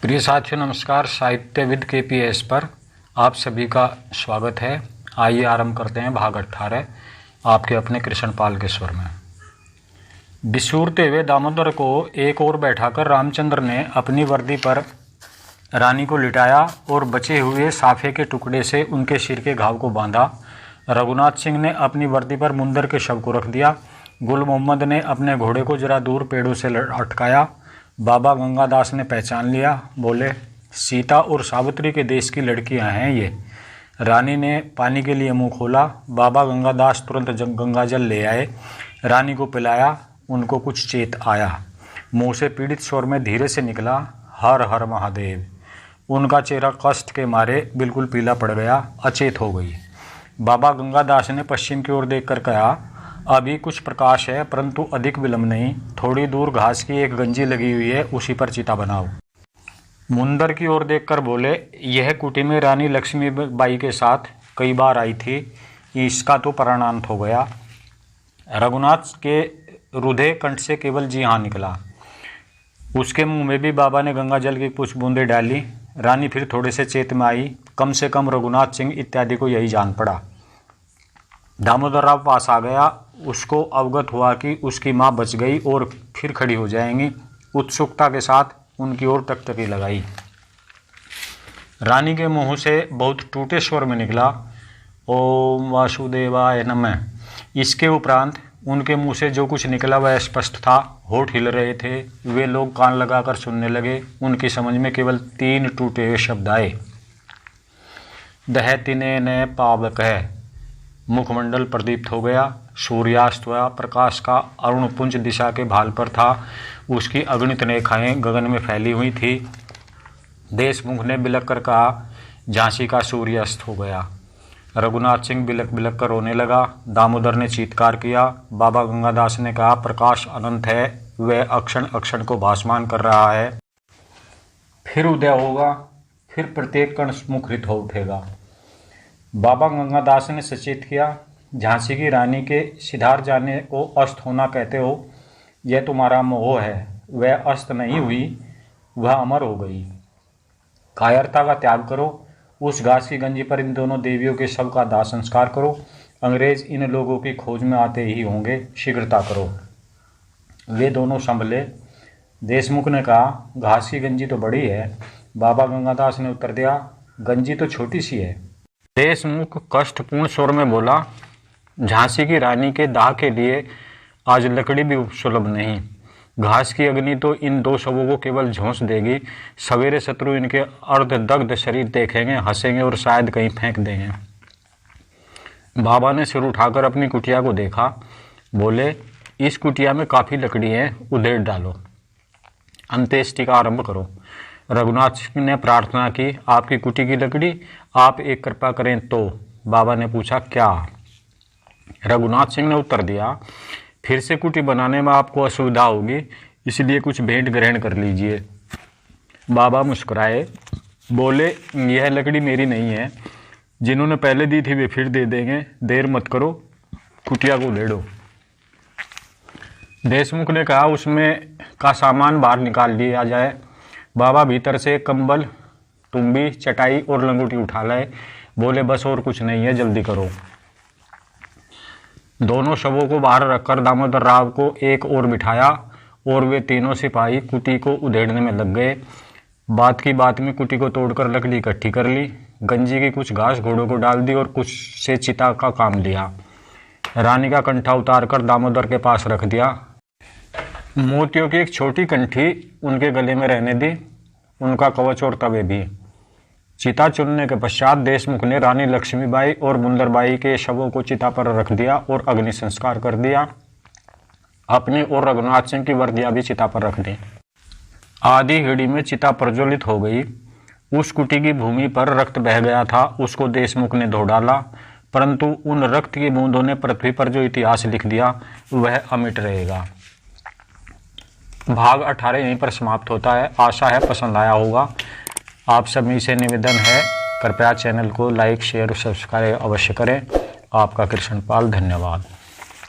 प्रिय साथियों नमस्कार। साहित्यविद KPS पर आप सभी का स्वागत है। आइए आरंभ करते हैं भाग 18 आपके अपने कृष्णपाल के स्वर में। बिसूरते हुए दामोदर को एक ओर बैठाकर रामचंद्र ने अपनी वर्दी पर रानी को लिटाया और बचे हुए साफे के टुकड़े से उनके सिर के घाव को बांधा। रघुनाथ सिंह ने अपनी वर्दी पर मुंदर के शव को रख दिया। गुल मोहम्मद ने अपने घोड़े को जरा दूर पेड़ों से अटकाया। बाबा गंगादास ने पहचान लिया, बोले सीता और सावित्री के देश की लड़कियां हैं ये। रानी ने पानी के लिए मुंह खोला। बाबा गंगादास तुरंत गंगाजल ले आए, रानी को पिलाया। उनको कुछ चेत आया, मुंह से पीड़ित स्वर में धीरे से निकला, हर हर महादेव। उनका चेहरा कष्ट के मारे बिल्कुल पीला पड़ गया, अचेत हो गई। बाबा गंगादास ने पश्चिम की ओर देखकर कहा, अभी कुछ प्रकाश है परंतु अधिक विलंब नहीं। थोड़ी दूर घास की एक गंजी लगी हुई है, उसी पर चिता बनाओ। मुंदर की ओर देखकर बोले, यह कुटी में रानी लक्ष्मीबाई के साथ कई बार आई थी, इसका तो प्राणांत हो गया। रघुनाथ के रुधे कंठ से केवल जी हाँ निकला। उसके मुंह में भी बाबा ने गंगा जल की कुछ बूंदें डाली। रानी फिर थोड़े से चेत में आई। कम से कम रघुनाथ सिंह इत्यादि को यही जान पड़ा। दामोदर राव पास आ गया। उसको अवगत हुआ कि उसकी माँ बच गई और फिर खड़ी हो जाएंगी। उत्सुकता के साथ उनकी ओर टकटकी लगाई। रानी के मुंह से बहुत टूटे स्वर में निकला, ओम वासुदेवाय नमः। इसके उपरांत उनके मुंह से जो कुछ निकला वह स्पष्ट था। होठ हिल रहे थे। वे लोग कान लगाकर सुनने लगे। उनकी समझ में केवल 3 टूटे हुए शब्द आए, दहतिने न पावक है। मुखमंडल प्रदीप्त हो गया। सूर्यास्त हुआ। प्रकाश का अरुणपुंज दिशा के भाल पर था। उसकी अगणित रेखाएं गगन में फैली हुई थी। देशमुख ने बिलक कर कहा, झांसी का सूर्यास्त हो गया। रघुनाथ सिंह बिलक बिलक कर रोने लगा। दामोदर ने चीत्कार किया। बाबा गंगादास ने कहा, प्रकाश अनंत है, वह अक्षण अक्षण को भासमान कर रहा है। फिर उदय होगा, फिर प्रत्येक कण मुखरित हो उठेगा। बाबा गंगादास ने सचेत किया, झांसी की रानी के सिधार जाने को अस्त होना कहते हो, यह तुम्हारा मोह है। वह अस्त नहीं हुई, वह अमर हो गई। कायरता का त्याग करो। उस घास की गंजी पर इन दोनों देवियों के शव का दाह संस्कार करो। अंग्रेज इन लोगों की खोज में आते ही होंगे, शीघ्रता करो। वे दोनों संभले। देशमुख ने कहा, घास की गंजी तो बड़ी है। बाबा गंगादास ने उत्तर दिया, गंजी तो छोटी सी है। देशमुख कष्टपूर्ण स्वर में बोला, झांसी की रानी के दाह के लिए आज लकड़ी भी सुलभ नहीं। घास की अग्नि तो इन 2 शवों को केवल झोंस देगी। सवेरे शत्रु इनके अर्धदग्ध शरीर देखेंगे, हंसेंगे और शायद कहीं फेंक देंगे। बाबा ने सिर उठाकर अपनी कुटिया को देखा, बोले, इस कुटिया में काफ़ी लकड़ी है, उधेड़ डालो, अंत्येष्टि का आरंभ करो। रघुनाथ सिंह ने प्रार्थना की, आपकी कुटी की लकड़ी, आप एक कृपा करें तो। बाबा ने पूछा, क्या? रघुनाथ सिंह ने उत्तर दिया, फिर से कुटी बनाने में आपको असुविधा होगी, इसलिए कुछ भेंट ग्रहण कर लीजिए। बाबा मुस्कुराए, बोले, यह लकड़ी मेरी नहीं है, जिन्होंने पहले दी थी वे फिर दे देंगे, देर मत करो, कुटिया को उधेड़ो। देशमुख ने कहा, उसमें का सामान बाहर निकाल लिया जाए। बाबा भीतर से कंबल, तुम्बी, चटाई और लंगोटी उठा लाए। बोले, बस और कुछ नहीं है, जल्दी करो। दोनों शवों को बाहर रखकर दामोदर राव को एक ओर बिठाया और वे तीनों सिपाही कुटी को उधेड़ने में लग गए। बात की बात में कुटी को तोड़कर लकड़ी इकट्ठी कर ली। गंजी की कुछ घास घोड़ों को डाल दी और कुछ से चिता का काम लिया। रानी का कंठा उतारकर दामोदर के पास रख दिया। मोतियों की एक छोटी कंठी उनके गले में रहने दी, उनका कवच और तवे भी। चिता चुनने के पश्चात देशमुख ने रानी लक्ष्मीबाई और मुंदरबाई के शवों को चिता पर रख दिया और अग्नि संस्कार कर दिया। अपनी और रघुनाथ सिंह की वर्दियां भी चिता पर रख दी। आधी घड़ी में चिता प्रज्वलित हो गई। उस कुटी की भूमि पर रक्त बह गया था, उसको देशमुख ने धो डाला, परंतु उन रक्त की बूंदों ने पृथ्वी पर जो इतिहास लिख दिया वह अमिट रहेगा। भाग 18 यहीं पर समाप्त होता है। आशा है पसंद आया होगा। आप सभी से निवेदन है, कृपया चैनल को लाइक, शेयर और सब्सक्राइब अवश्य करें। आपका कृष्णपाल, धन्यवाद।